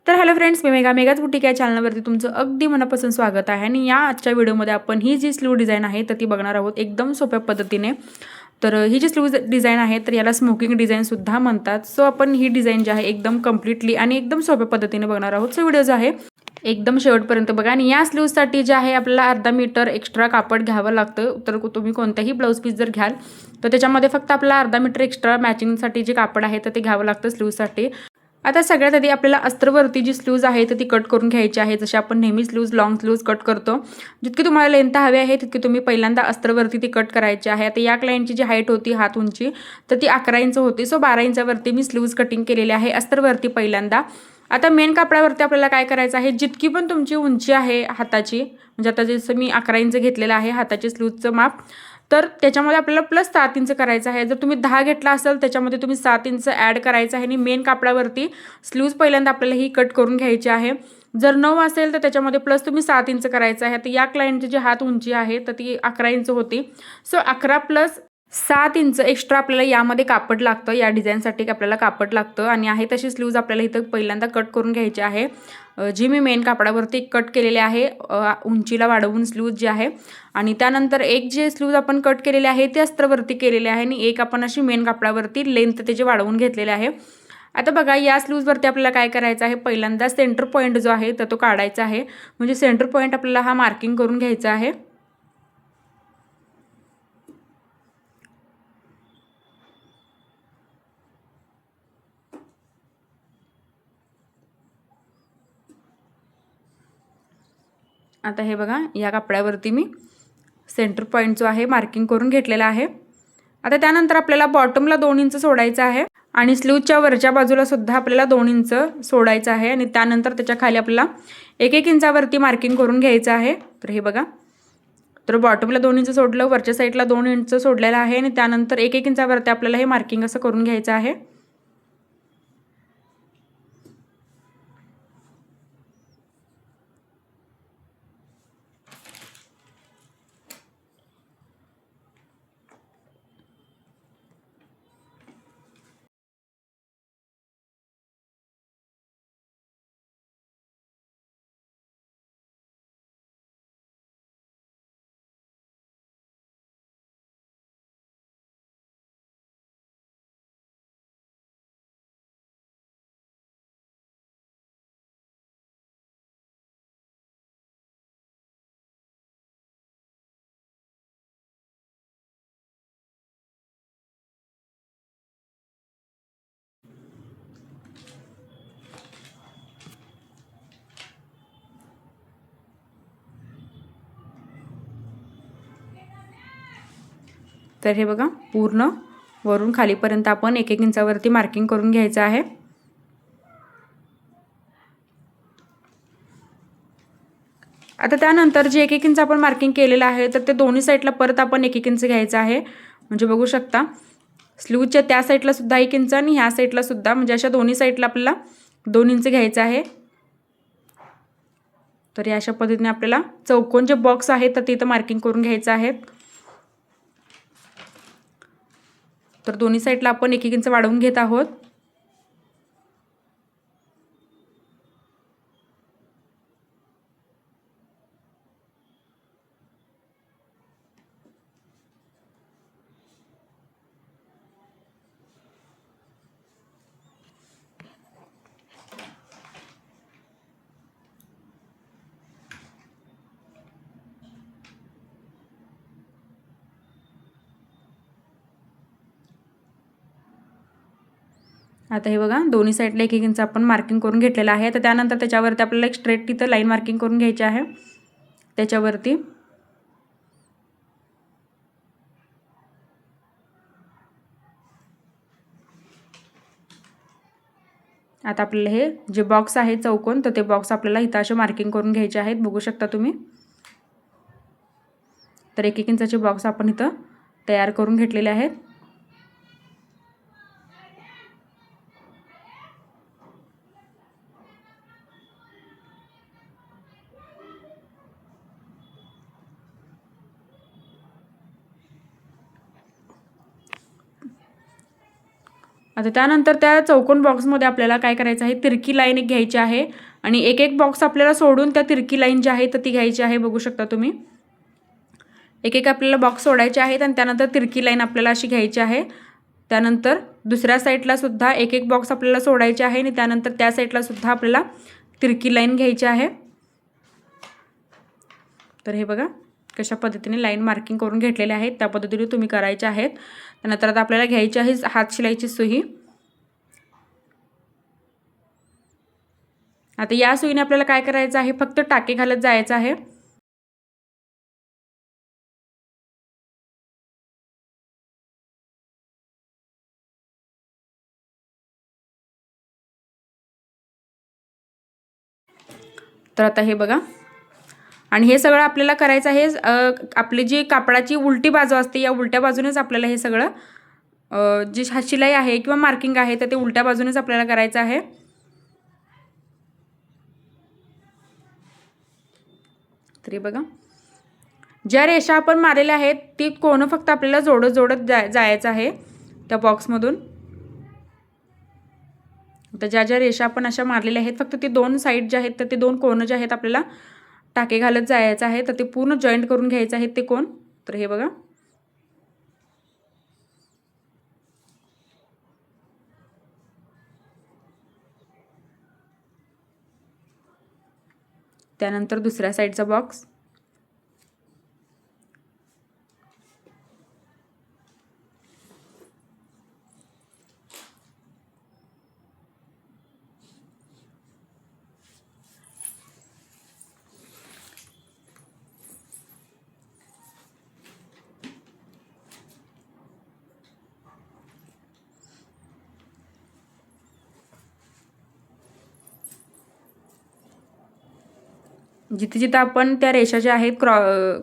तर hello friends, मी मेगाच boutique या चॅनलवरती तुमचं अगदी मनापासून स्वागत आहे. आणि या आजच्या व्हिडिओमध्ये आपण ही जी स्लीव डिझाईन आहे तर ती बघणार आहोत एकदम सोप्या पद्धतीने. तर ही जी स्लीव डिझाईन आहे तर याला स्मोकिंग डिझाईनसुद्धा म्हणतात. सो आपण ही डिझाईन जी आहे एकदम कम्प्लिटली आणि एकदम सोप्या पद्धतीने बघणार आहोत. सो व्हिडिओ जो आहे एकदम शेवटपर्यंत बघा. आणि या स्लीवसाठी जे आहे आपल्याला अर्धा मीटर एक्स्ट्रा कापड घ्यावं लागतं. तर तुम्ही कोणताही ब्लाऊज पीस जर घ्याल तर त्याच्यामध्ये फक्त आपल्याला अर्धा मीटर एक्स्ट्रा मॅचिंगसाठी जे कापड आहे तर ते घ्यावं लागतं स्लीवसाठी. आता सगळ्यात आधी आपल्याला अस्तरवरती जी स्लीव्ज आहे तर ती कट करून घ्यायची आहे. जसे आपण नेहमी स्लीव्ज लॉंग स्लीव्ज कट करतो, जितकी तुम्हाला लेंथ हवी आहे तितकी तुम्ही पहिल्यांदा अस्तरवरती ती कट करायची आहे. आता या क्लायंटची जी हाईट होती हात उंची तर ती 11 इंच होती. सो 12 इंचावरती मी स्लीव्ज कटिंग केलेली आहे अस्तरवरती पहिल्यांदा. आता मेन कापडावरती आपल्याला काय करायचं आहे, जितकी पण तुमची उंची आहे हाताची, म्हणजे आता जसं मी 11 इंच घेतलेलं आहे हाताची स्लीव्जचं माप, तर त्याच्यामध्ये आपल्याला प्लस 7 इंच करायचं आहे. जर तुम्ही 10 घेतला असेल त्याच्यामध्ये तुम्ही 7 इंच ॲड करायचं आहे. आणि मेन कापडावरती स्लीव्ज पहिल्यांदा आपल्याला ही कट करून घ्यायची आहे. जर 9 असेल तर त्याच्यामध्ये प्लस तुम्ही 7 इंच करायचं आहे. तर या क्लायंटची जी हात उंची आहे तर ती 11 इंच होती. सो 11 प्लस 7 इंच एक्स्ट्रा आपल्याला यामध्ये कापड लागतं. या डिझाईनसाठी आपल्याला कापड लागतं. आणि आहे तशी स्लीव्ज आपल्याला इथं पहिल्यांदा कट करून घ्यायची आहे. जी मी मेन कापडावरती कट केलेले आहे उंचीला वाढवून स्लीव्ज जी आहे. आणि त्यानंतर एक जे स्लीव्ज आपण कट केलेले आहे ते अस्त्रवरती केलेले आहे. आणि एक आपण अशी मेन कापडावरती लेंथ त्याची वाढवून घेतलेले आहे. आता बघा, या स्लीव्जवरती आपल्याला काय करायचं आहे, पहिल्यांदा सेंटर पॉईंट जो आहे तर तो काढायचा आहे. म्हणजे सेंटर पॉईंट आपल्याला हा मार्किंग करून घ्यायचा आहे. आता हे बघा, या कपड्यावरती मी सेंटर पॉईंट जो आहे मार्किंग करून घेतलेला आहे. आता त्यानंतर आपल्याला बॉटमला 2 इंच सोडायचं आहे. आणि स्लीवच्या वरच्या बाजूला सुद्धा आपल्याला 2 इंच सोडायचं आहे. आणि त्यानंतर त्याच्या खाली आपल्याला 1-1 इंचावरती मार्किंग करून घ्यायचं आहे. तर हे बघा, तर बॉटमला 2 इंच सोडलं, वरच्या साईडला 2 इंच सोडलेलं आहे. आणि त्यानंतर 1-1 इंचावरती आपल्याला हे मार्किंग असं करून घ्यायचं आहे. तर हे बघा, पूर्ण वरून खालीपर्यंत आपण 1-1 इंचावरती मार्किंग करून घ्यायचं आहे. आता त्यानंतर जे 1-1 इंच आपण मार्किंग केलेलं आहे तर ते दोन्ही साईडला परत आपण 1-1 इंच घ्यायचं आहे. म्हणजे बघू शकता, स्लीवच्या त्या साईडला सुद्धा 1 इंच आणि ह्या साईडला सुद्धा, म्हणजे अशा दोन्ही साईडला आपल्याला 2 इंच घ्यायचं आहे. तर या अशा पद्धतीने आपल्याला चौकोन जे बॉक्स आहे तर तिथं मार्किंग करून घ्यायचं आहे. तर दोन्ही साईडला आपण 1-1 इंच वाढवून घेत आहोत. आता हे बघा, दोन्ही साईडला 1-1 इंच आपण मार्किंग करून घेतलेलं आहे. तर त्यानंतर त्याच्यावरती आपल्याला एक स्ट्रेट तिथं लाईन मार्किंग करून घ्यायची आहे. त्याच्यावरती आता आपल्याला हे जे बॉक्स आहे चौकोन, तर ते बॉक्स आपल्याला इथं असे मार्किंग करून घ्यायचे आहेत. बघू शकता तुम्ही. तर 1-1 इंचाचे बॉक्स आपण इथं तयार करून घेतलेले आहेत. आता त्यानंतर त्या चौकोन बॉक्समध्ये आपल्याला काय करायचं आहे, तिरकी लाईन एक घ्यायची आहे आणि एक एक बॉक्स आपल्याला सोडून त्या तिरकी लाईन जी आहे तर ती घ्यायची आहे. बघू शकता तुम्ही, एक एक आपल्याला बॉक्स सोडायचे आहेत आणि त्यानंतर तिरकी लाईन आपल्याला अशी घ्यायची आहे. त्यानंतर दुसऱ्या साईडला सुद्धा एक एक बॉक्स आपल्याला सोडायचे आहे आणि त्यानंतर त्या साईडला सुद्धा आपल्याला तिरकी लाईन घ्यायची आहे. तर हे बघा कशा पद्धतीने लाईन मार्किंग करून घेतलेले आहेत त्या पद्धतीने तुम्ही करायचे आहेत. त्यानंतर आता आपल्याला घ्यायची आहे हात शिलाईची सुई. आता या सुईने आपल्याला काय करायचं आहे, फक्त टाके घालत जायचं आहे. तर आता हे बघा, आणि हे सगळं आपल्याला करायचं आहे. आपली जी कापडाची उलटी बाजू असते या उलट्या बाजूनेच आपल्याला हे सगळं जी शिलाई आहे किंवा मार्किंग आहे तर ते उलट्या बाजूनेच आपल्याला करायचं आहे. तरी बघा, ज्या रेषा आपण मारलेल्या आहेत ती कोण फक्त आपल्याला जोडत जोडत जायचं आहे त्या बॉक्समधून. तर ज्या ज्या रेषा आपण अशा मारलेल्या आहेत फक्त ते दोन साईड जे आहेत तर ते दोन कोण जे आहेत आपल्याला टाके घालत जायचं आहे. तर ते पूर्ण जॉईंट करून घ्यायचं आहे ते कोण. तर हे बघा, त्यानंतर दुसऱ्या साईडचा बॉक्स, जिथे जिथे आपण त्या रेषा ज्या आहेत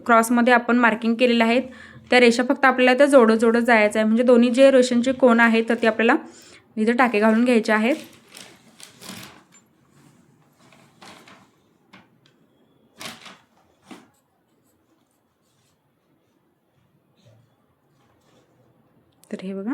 क्रॉसमध्ये आपण मार्किंग केलेल्या आहेत त्या रेषा फक्त आपल्याला त्या जोडत जोडत जायचं आहे. म्हणजे दोन्ही जे रेषांचे कोण आहेत तर ते आपल्याला इथे टाके घालून घ्यायचे आहेत. तर हे बघा,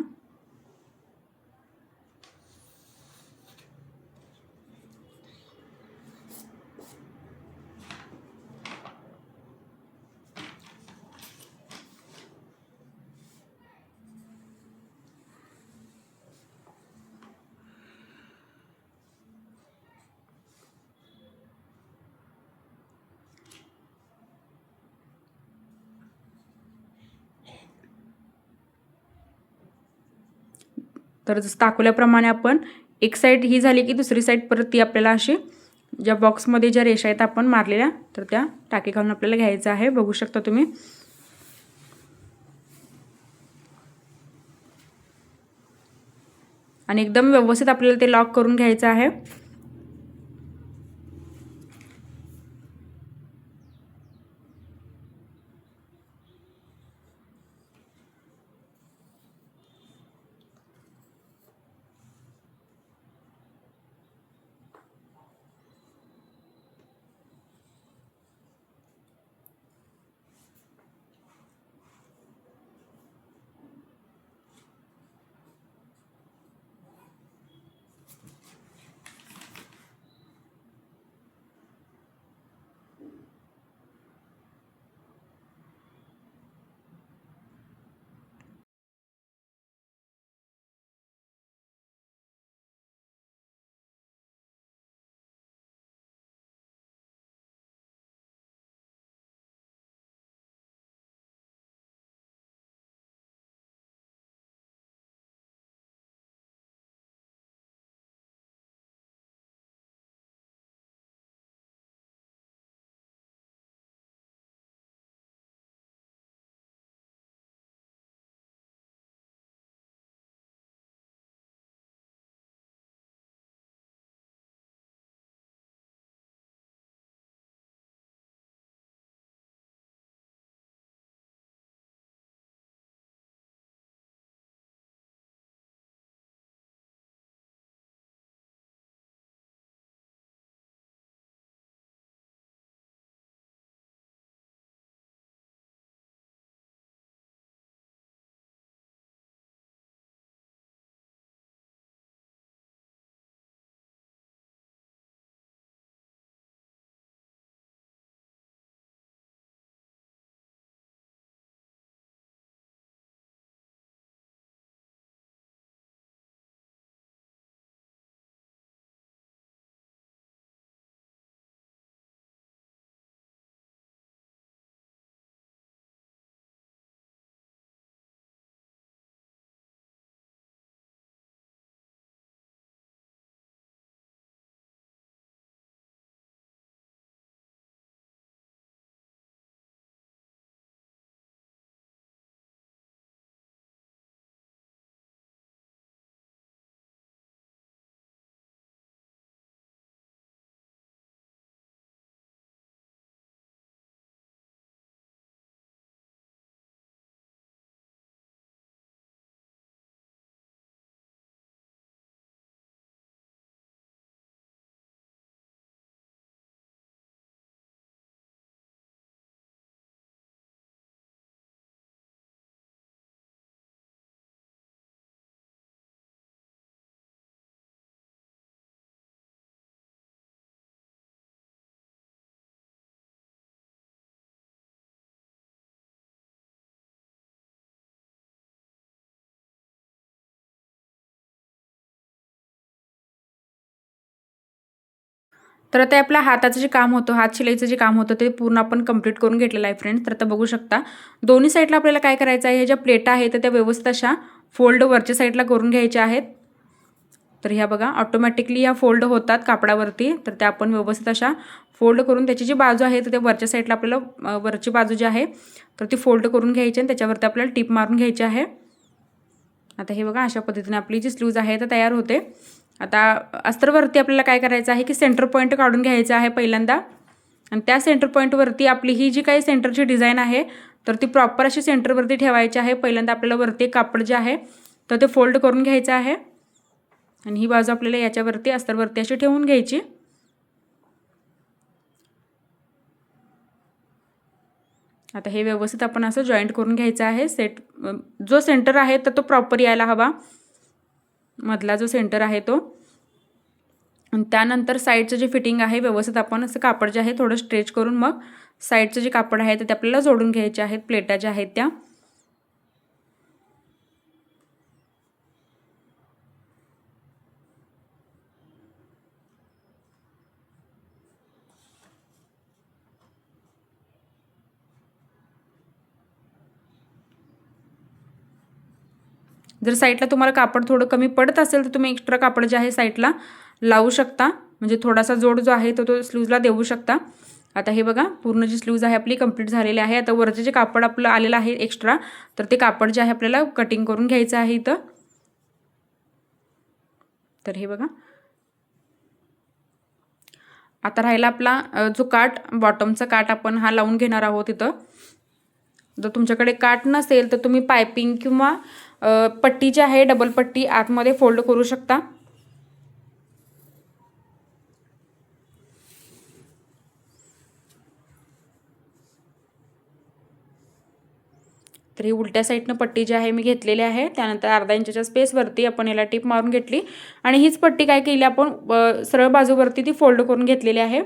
तर जसं दाखवल्याप्रमाणे आपण एक साईड ही झाली की दुसरी साईड परत ती आपल्याला अशी ज्या बॉक्समध्ये ज्या रेषा आहेत आपण मारलेल्या तर त्या टाके घालून आपल्याला घ्यायचं आहे. बघू शकता तुम्ही, आणि एकदम व्यवस्थित आपल्याला ते लॉक करून घ्यायचं आहे. तर आता आपल्या हाताचं जे काम होतं, हात शिलाईचं जे काम होतं ते पूर्ण आपण कंप्लीट करून घेतलेलं आहे फ्रेंड्स. तर आता बघू शकता दोन्ही साईडला आपल्याला काय करायचं आहे, ह्या ज्या प्लेटा आहेत त्या व्यवस्थित अशा फोल्ड वरच्या साईडला करून घ्यायच्या आहेत. तर ह्या बघा ऑटोमॅटिकली या फोल्ड होतात कापडावरती. तर त्या आपण व्यवस्थित अशा फोल्ड करून त्याची जी बाजू आहे तर त्या वरच्या साईडला आपल्याला वरची बाजू जी आहे तर ती फोल्ड करून घ्यायची आणि त्याच्यावरती आपल्याला टिप मारून घ्यायची आहे. आता हे बघा अशा पद्धतीने आपली जी स्लीव्ज आहे तर तयार होते. आता अस्तरवरती आपल्याला काय करायचं आहे की सेंटर पॉईंट काढून घ्यायचा आहे पहिल्यांदा, आणि त्या सेंटर पॉईंटवरती आपली ही जी काही सेंटरची डिझाईन आहे तर ती प्रॉपर अशी सेंटरवरती ठेवायची आहे. पहिल्यांदा आपल्याला वरती कापड जे आहे तर ते फोल्ड करून घ्यायचं आहे आणि ही बाजू आपल्याला याच्यावरती अस्तरवरती अशी ठेवून घ्यायची. आता हे व्यवस्थित आपण असं जॉईंट करून घ्यायचं आहे. जो सेंटर आहे तर तो प्रॉपर यायला हवा, मधला जो सेंटर आहे तो. आणि त्यानंतर साईडचं जे फिटिंग आहे व्यवस्थित आपण असं कापड जे आहे थोडं स्ट्रेच करून मग साईडचं जे कापड आहे ते आपल्याला जोडून घ्यायचे आहेत, प्लेटा ज्या आहेत त्या. जर साईडला तुम्हाला कापड थोडं कमी पडत असेल तर तुम्ही एक्स्ट्रा कापड जे आहे साईडला लावू शकता, म्हणजे थोडासा जोड जो आहे तो स्लीव्जला देऊ शकता. आता हे बघा पूर्ण जी स्लीव्ज आहे आपली कंप्लीट झालेली आहे. आता वरचे जे कापड आपलं आलेलं आहे एक्स्ट्रा तर ते कापड जे आहे आपल्याला कटिंग करून घ्यायचं आहे इथं. तर हे बघा आता राहिला आपला जो काट, बॉटमचा काट आपण हा लावून घेणार आहोत इथं. जर तुमच्याकडे काट नसेल तर तुम्ही पायपिंग किंवा पट्टी जी आहे डबल पट्टी आतमध्ये फोल्ड करू शकता. तर ही उलट्या साईडनं पट्टी जी आहे मी घेतलेली आहे. त्यानंतर अर्धा इंचाच्या स्पेसवरती आपण याला टिप मारून घेतली आणि हीच पट्टी काय केली आपण सरळ बाजूवरती ती फोल्ड करून घेतलेली आहे.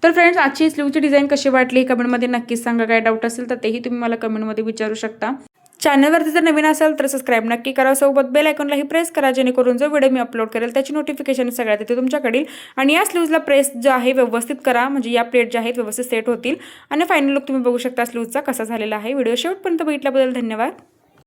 तर फ्रेंड्स आजची स्लीवची डिझाईन कशी वाटली कमेंटमध्ये नक्कीच सांगा. काय डाऊट असेल तर तेही तुम्ही मला कमेंटमध्ये विचारू शकता. चॅनलवरती जर नवीन असेल तर सबस्क्राईब नक्की करा. सोबत बेल आयकॉनलाही प्रेस करा जेणेकरून जो व्हिडिओ मी अपलोड करेल त्याची नोटिफिकेशन सगळ्यात येते तुमच्याकडे. आणि या स्लीव्जला प्रेस जो आहे व्यवस्थित करा, म्हणजे या प्लेट ज्या आहेत व्यवस्थित सेट होतील. आणि फायनल लुक तुम्ही बघू शकता स्लीव्जचा कसा झालेला आहे. व्हिडिओ शेवटपर्यंत बघितल्याबद्दल धन्यवाद.